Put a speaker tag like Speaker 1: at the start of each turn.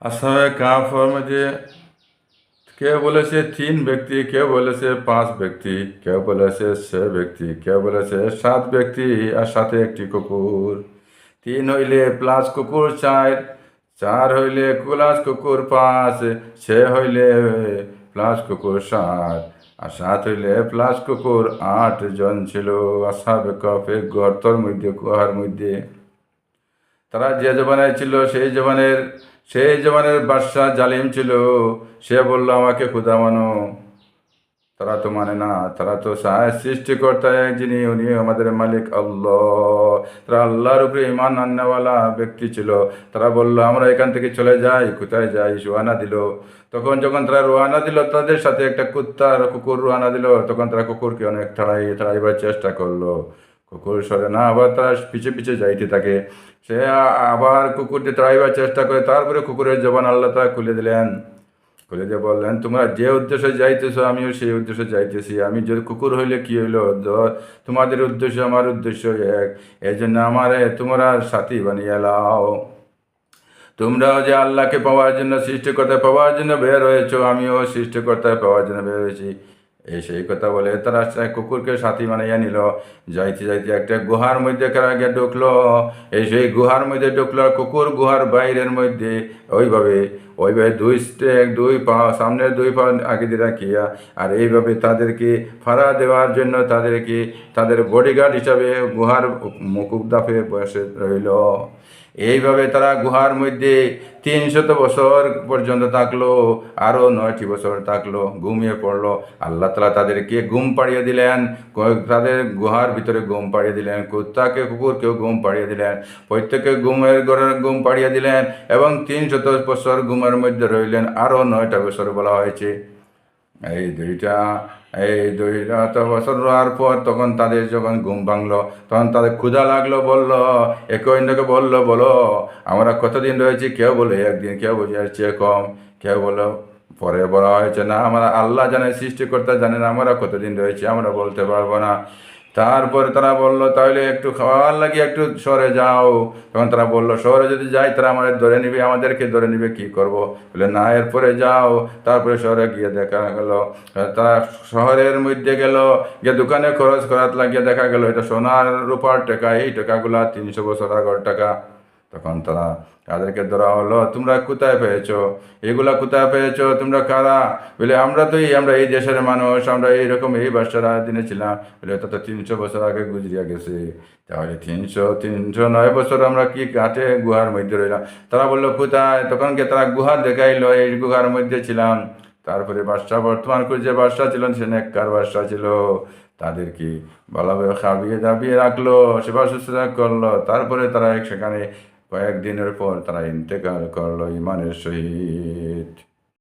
Speaker 1: আসহাবে কাহফের মধ্যে কেউ বলেছে 3 ব্যক্তি, কেউ বলেছে 5 ব্যক্তি, কেউ বলেছে 6 ব্যক্তি, কেউ বলেছে 7 ব্যক্তি আর সাথে একটি কুকুর। 3 হইলে প্লাস কুকুর 4, 4 হইলে প্লাস কুকুর 5, 6 হইলে প্লাস কুকুর 7, আর 7 হইলে প্লাস কুকুর 8 জন ছিল আসহাবে কাহফের গর্তের মধ্যে, গুহার মধ্যে। তারা যে জমানায় ছিল সেই জমানের বাদশাহ জালিম ছিল। সে বলল আমাকে খোদা মানো। তারা তো মানে না, তারা তো চায় সৃষ্টিকর্তা এক যিনি, উনি আমাদের মালিক আল্লাহ। তারা আল্লাহর উপরে ইমান আননেওয়ালা ব্যক্তি ছিল। তারা বলল আমরা এখান থেকে চলে যাই। কোথায় যাই? রোয়ানা দিল। যখন তারা রোয়ানা দিল, তাদের সাথে একটা কুত্তা আর কুকুর রোয়ানা দিল। তখন তারা কুকুরকে অনেক তাড়াইবার চেষ্টা করলো। কুকুর সরে না, আবার তারা পিছে পিছে যাইতে থাকে। সে আবার কুকুরটি তাড়াইবার চেষ্টা করে। তারপরে কুকুরের জবান আল্লাহ তাআলা খুলে দিয়ে বললেন, তোমরা যে উদ্দেশ্যে যাইতেছো আমিও সেই উদ্দেশ্যে যাইতেছি। আমি যদি কুকুর হইলে কি হইলো, তোমাদের উদ্দেশ্য আমার উদ্দেশ্য এক। এই জন্য আমারে তোমরা সাথী বানিয়ে লাও। তোমরাও যে আল্লাহকে পাওয়ার জন্য, সৃষ্টিকর্তা পাওয়ার জন্য বের হয়েছো, আমিও সৃষ্টিকর্তায় পাওয়ার জন্য বের হয়েছি। সেই কথা বলে তারা কুকুরকে সাথী বানাইয়া নিল। যাইতে যাইতে একটা গুহার মধ্যে গিয়ে ঢুকলো। সেই গুহার মধ্যে ঢুকলো, কুকুর গুহার বাইরের মধ্যে ওইভাবে ওইভাবে দুই পা সামনের 2 পা আগে দিয়ে রাখিয়া, আর এইভাবে তাদেরকে ফাড়া দেওয়ার জন্য তাদের বডিগার্ড হিসাবে গুহার মুকুব দাফে বসে রইল। এইভাবে তারা গুহার মধ্যে 300 বছর পর্যন্ত থাকলো। আরও 9টি বছর থাকলো, ঘুমিয়ে পড়লো। আল্লাহ তাআলা তাদেরকে ঘুম পাড়িয়ে দিলেন। তাদের গুহার ভিতরে ঘুম পাড়িয়ে দিলেন। কুকুরকেও ঘুম পাড়িয়ে দিলেন। প্রত্যেকে ঘুমের ঘরে ঘুম পাড়িয়ে দিলেন এবং 300 বছর ঘুমের মধ্যে রইলেন। আরও 9টা বছর বলা হয়েছে। এই দুইটা তো বছর রোয়ার পর তখন তাদের যখন ঘুম ভাঙলো, তখন তাদের ক্ষুধা লাগলো। একে অন্যকে বলো আমরা কতদিন রয়েছি? কেউ বলে একদিন, কেউ বলে এর চেয়ে কম, কেউ বলো। পরে বলা হয়েছে না, আমরা আল্লাহ জানে, সৃষ্টিকর্তা জানেন আমরা কতদিন রয়েছি, আমরা বলতে পারবো না। তারপরে তারা বলল তাহলে একটু খাওয়ার লাগে একটু শহরে যাও। তখন তারা বলল শহরে যদি যাই তারা আমাদেরকে ধরে নিবে, কি করব? বলে না, এরপরে যাও। তারপরে শহরে গিয়ে দেখা গেল, তারা শহরের মধ্যে গেল, গিয়ে দোকানে খরচ করাত লাগিয়ে দেখা গেল এটা সোনার রূপার টাকা, এই টাকাগুলা 300 বছর আগের টাকা। তখন তাদেরকে ধরা হলো, তোমরা কোথায় পেয়েছো? এগুলা কোথায় পেয়েছো? তোমরা কারা? বলে আমরা এই দেশের মানুষ, আমরা এইরকম এই বাদশার দিনে ছিলাম। বলে এটা তো 300 বছর আগে গুজরিয়া গেছে। তাহলে 309 বছর আমরা কি কাটে গুহার মধ্যে রইলাম? তারা বললো কোথায়? তখন গিয়ে তারা গুহা দেখাইলো, এই গুহার মধ্যে ছিলাম। তারপরে বাদশাহ, বর্তমান যে বাদশাহ ছিলেন সে নেককার বাদশাহ ছিল। তাদেরকে ভালোভাবে খাবিয়ে দাবিয়ে রাখলো, সেবা শুশ্রূষা করলো। তারপরে তারা সেখানে কয়েকদিনের পর তারা ইন্তেকাল করলো ইমানের সহিত।